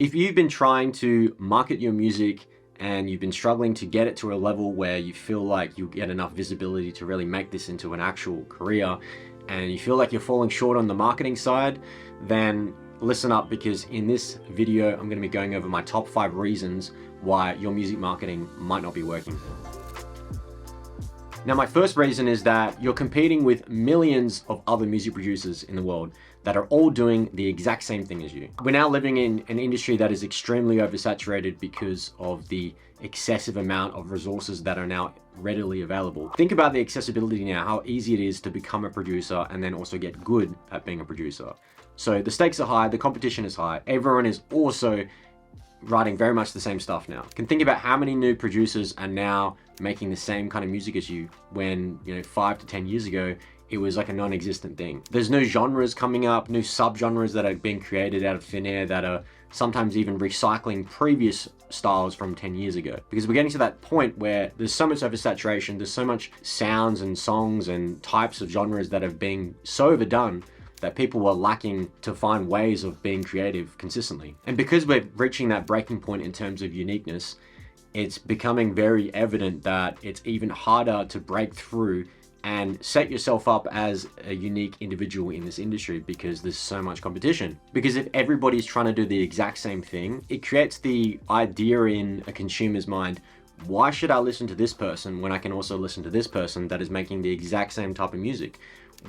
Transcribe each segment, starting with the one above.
If you've been trying to market your music and you've been struggling to get it to a level where you feel like you get enough visibility to really make this into an actual career, and you feel like you're falling short on the marketing side, then listen up, because in this video, I'm going to be going over my top 5 reasons why your music marketing might not be working. Now, my first reason is that you're competing with millions of other music producers in the world that are all doing the exact same thing as you. We're now living in an industry that is extremely oversaturated because of the excessive amount of resources that are now readily available. Think about the accessibility now, how easy it is to become a producer and then also get good at being a producer. So the stakes are high, the competition is high. Everyone is also writing very much the same stuff now. You can think about how many new producers are now making the same kind of music as you, when 5 to 10 years ago it was like a non-existent thing. There's new genres coming up, new sub-genres that are being created out of thin air that are sometimes even recycling previous styles from 10 years ago. Because we're getting to that point where there's so much oversaturation, there's so much sounds and songs and types of genres that are being so overdone that people were lacking to find ways of being creative consistently. And because we're reaching that breaking point in terms of uniqueness, it's becoming very evident that it's even harder to break through and set yourself up as a unique individual in this industry, because there's so much competition. Because if everybody's trying to do the exact same thing, it creates the idea in a consumer's mind, why should I listen to this person when I can also listen to this person that is making the exact same type of music?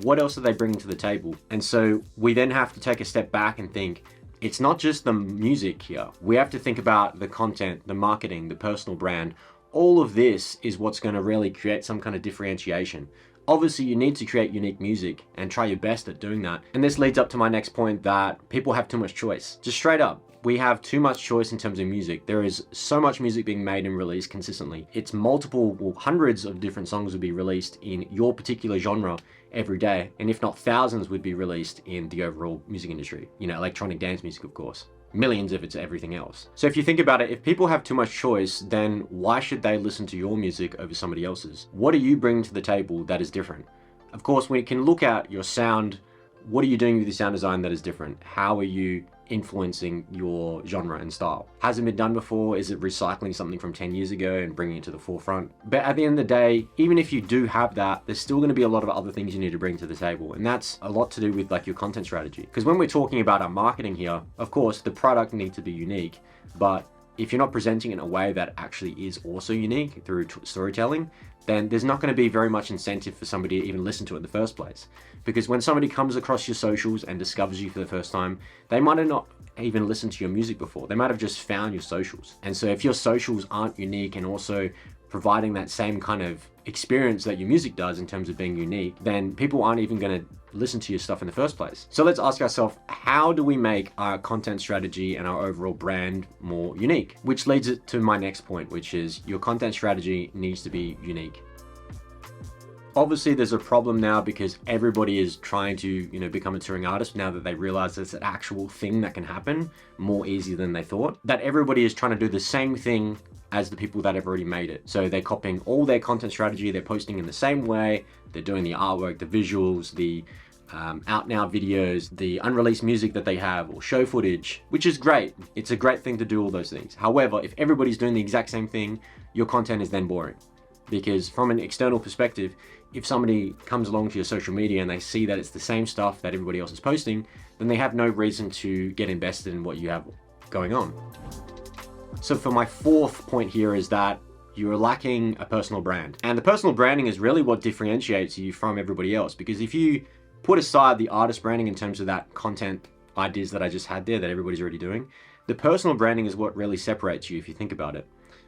What else are they bringing to the table? And so we then have to take a step back and think, it's not just the music here. We have to think about the content, the marketing, the personal brand. All of this is what's going to really create some kind of differentiation. Obviously, you need to create unique music and try your best at doing that. And this leads up to my next point, that people have too much choice. Just straight up, we have too much choice in terms of music. There is so much music being made and released consistently. It's multiple, well, hundreds of different songs would be released in your particular genre every day. And if not thousands would be released in the overall music industry. Electronic dance music, of course. Millions if it's everything else. So if you think about it, if people have too much choice, then why should they listen to your music over somebody else's? What are you bringing to the table that is different? Of course, we can look at your sound. What are you doing with your sound design that is different? How are you influencing your genre and style? Hasn't been done before? Is it recycling something from 10 years ago and bringing it to the forefront? But at the end of the day, even if you do have that, there's still going to be a lot of other things you need to bring to the table. And that's a lot to do with like your content strategy. Because when we're talking about our marketing here, of course, the product needs to be unique, but if you're not presenting it in a way that actually is also unique through storytelling, then there's not going to be very much incentive for somebody to even listen to it in the first place. Because when somebody comes across your socials and discovers you for the first time, they might have not even listened to your music before. They might have just found your socials. And so if your socials aren't unique and also providing that same kind of experience that your music does in terms of being unique, then people aren't even going to listen to your stuff in the first place. So let's ask ourselves, how do we make our content strategy and our overall brand more unique? Which leads it to my next point, which is your content strategy needs to be unique. Obviously, there's a problem now because everybody is trying to, become a touring artist now that they realize there's an actual thing that can happen more easy than they thought. That everybody is trying to do the same thing as the people that have already made it. So they're copying all their content strategy, they're posting in the same way, they're doing the artwork, the visuals, the out now videos, the unreleased music that they have, or show footage, which is great. It's a great thing to do all those things. However, if everybody's doing the exact same thing, your content is then boring. Because from an external perspective, if somebody comes along to your social media and they see that it's the same stuff that everybody else is posting, then they have no reason to get invested in what you have going on. So for my fourth point here is that you're lacking a personal brand. And the personal branding is really what differentiates you from everybody else. Because if you put aside the artist branding in terms of that content ideas that I just had there that everybody's already doing, the personal branding is what really separates you if you think about it.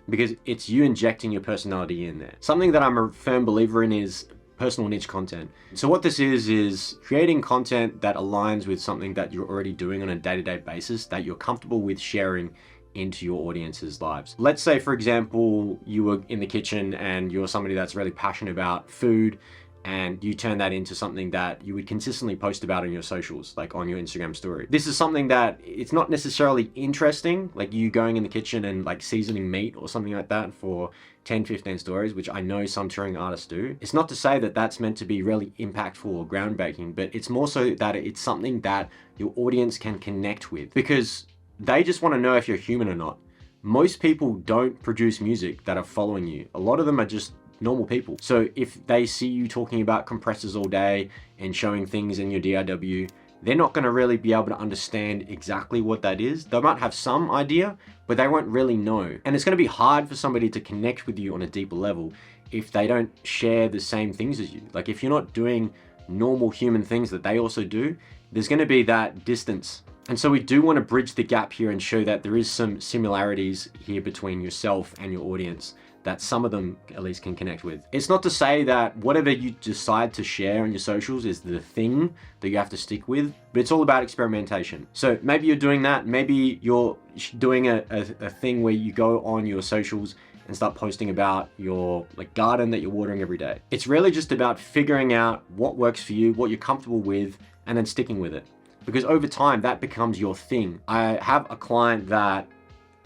Because it's you injecting your personality in there. Something that I'm a firm believer in is personal niche content. So what this is creating content that aligns with something that you're already doing on a day-to-day basis that you're comfortable with sharing into your audience's lives. Let's say, for example, you were in the kitchen and you're somebody that's really passionate about food, and you turn that into something that you would consistently post about on your socials, like on your Instagram story. This is something that it's not necessarily interesting, like you going in the kitchen and like seasoning meat or something like that for 10, 15 stories, which I know some touring artists do. It's not to say that that's meant to be really impactful or groundbreaking, but it's more so that it's something that your audience can connect with. Because they just want to know if you're human or not. Most people don't produce music that are following you. A lot of them are just normal people. So if they see you talking about compressors all day and showing things in your DIW, they're not going to really be able to understand exactly what that is. They might have some idea, but they won't really know. And it's going to be hard for somebody to connect with you on a deeper level if they don't share the same things as you. Like if you're not doing normal human things that they also do, there's going to be that distance. And so we do want to bridge the gap here and show that there is some similarities here between yourself and your audience that some of them at least can connect with. It's not to say that whatever you decide to share on your socials is the thing that you have to stick with, but it's all about experimentation. So maybe you're doing that. Maybe you're doing a thing where you go on your socials and start posting about your garden that you're watering every day. It's really just about figuring out what works for you, what you're comfortable with, and then sticking with it. Because over time, that becomes your thing. I have a client that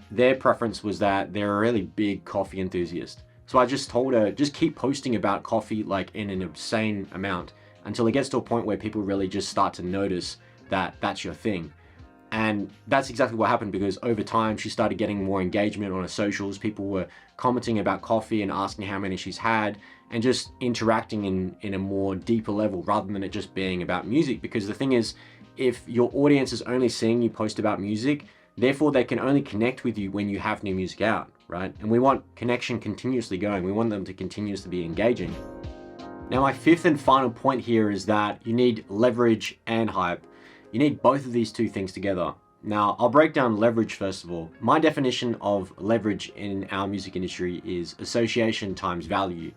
their preference was that they're a really big coffee enthusiast. So I just told her, just keep posting about coffee like in an insane amount until it gets to a point where people really just start to notice that that's your thing. And that's exactly what happened, because over time she started getting more engagement on her socials. People were commenting about coffee and asking how many she's had and just interacting in a more deeper level rather than it just being about music. Because the thing is, if your audience is only seeing you post about music, therefore they can only connect with you when you have new music out, right? And we want connection continuously going. We want them to continuously be engaging. Now, my fifth and final point here is that you need leverage and hype. You need both of these two things together. Now, I'll break down leverage first of all. My definition of leverage in our music industry is association times value.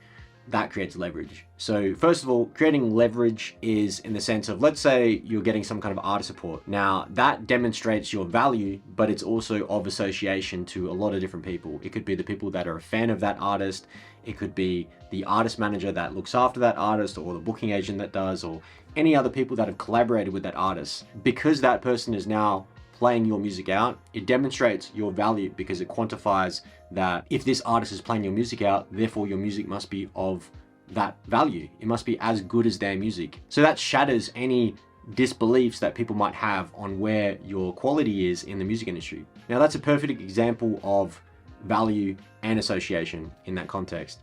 That creates leverage. So first of all, creating leverage is in the sense of, let's say you're getting some kind of artist support. Now that demonstrates your value, but it's also of association to a lot of different people. It could be the people that are a fan of that artist. It could be the artist manager that looks after that artist, or the booking agent that does, or any other people that have collaborated with that artist. Because that person is now playing your music out, it demonstrates your value because it quantifies that if this artist is playing your music out, therefore your music must be of that value. It must be as good as their music. So that shatters any disbeliefs that people might have on where your quality is in the music industry. Now that's a perfect example of value and association in that context.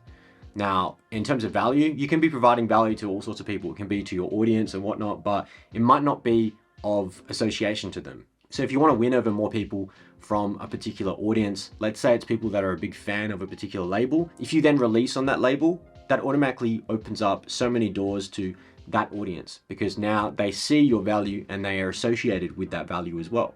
Now, in terms of value, you can be providing value to all sorts of people. It can be to your audience and whatnot, but it might not be of association to them. So if you want to win over more people from a particular audience, let's say it's people that are a big fan of a particular label, if you then release on that label, that automatically opens up so many doors to that audience, because now they see your value and they are associated with that value as well,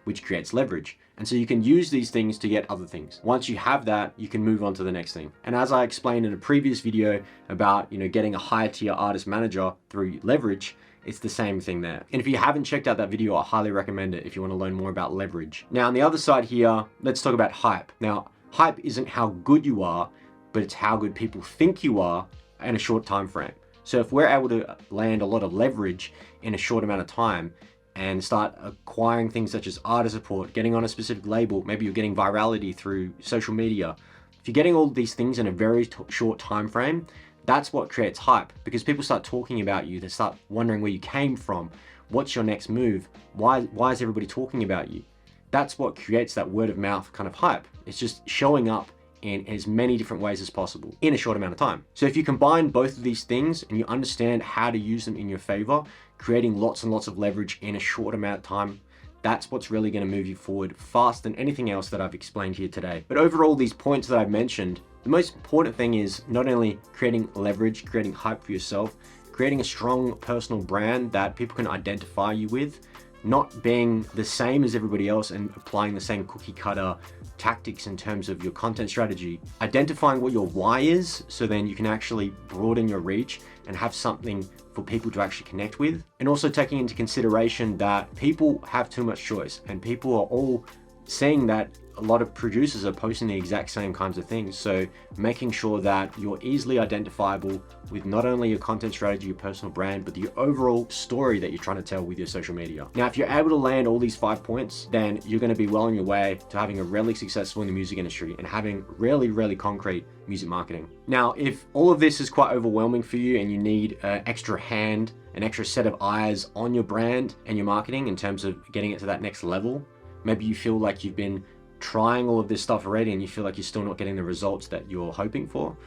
which creates leverage. And so you can use these things to get other things. Once you have that, you can move on to the next thing. And as I explained in a previous video about, getting a higher tier artist manager through leverage, it's the same thing there. And if you haven't checked out that video, I highly recommend it if you want to learn more about leverage. Now, on the other side here, let's talk about hype. Now, hype isn't how good you are, but it's how good people think you are in a short time frame. So if we're able to land a lot of leverage in a short amount of time and start acquiring things such as artist support, getting on a specific label, maybe you're getting virality through social media. If you're getting all these things in a very short time frame, that's what creates hype, because people start talking about you. They start wondering where you came from. What's your next move? Why is everybody talking about you? That's what creates that word of mouth kind of hype. It's just showing up in as many different ways as possible in a short amount of time. So if you combine both of these things and you understand how to use them in your favor, creating lots and lots of leverage in a short amount of time, that's what's really going to move you forward faster than anything else that I've explained here today. But overall, these points that I've mentioned, the most important thing is not only creating leverage, creating hype for yourself, creating a strong personal brand that people can identify you with, not being the same as everybody else and applying the same cookie cutter tactics in terms of your content strategy, identifying what your why is, so then you can actually broaden your reach and have something for people to actually connect with, and also taking into consideration that people have too much choice and people are all seeing that a lot of producers are posting the exact same kinds of things. So making sure that you're easily identifiable with not only your content strategy, your personal brand, but the overall story that you're trying to tell with your social media. Now, if you're able to land all these 5 points, then you're going to be well on your way to having a really successful in the music industry and having really, really concrete music marketing. Now, if all of this is quite overwhelming for you and you need an extra hand, an extra set of eyes on your brand and your marketing in terms of getting it to that next level, Maybe you feel like you've been trying all of this stuff already and you feel like you're still not getting the results that you're hoping for.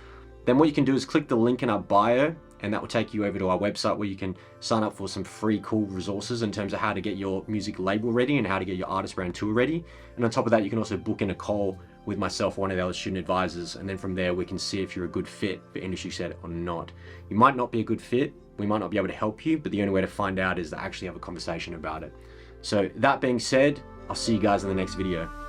Then what you can do is click the link in our bio, and that will take you over to our website where you can sign up for some free cool resources in terms of how to get your music label ready and how to get your artist brand tour ready. And on top of that, you can also book in a call with myself or one of the other student advisors, and then from there we can see if you're a good fit for Industry Set or not. You might not be a good fit, we might not be able to help you, but the only way to find out is to actually have a conversation about it. So that being said, I'll see you guys in the next video.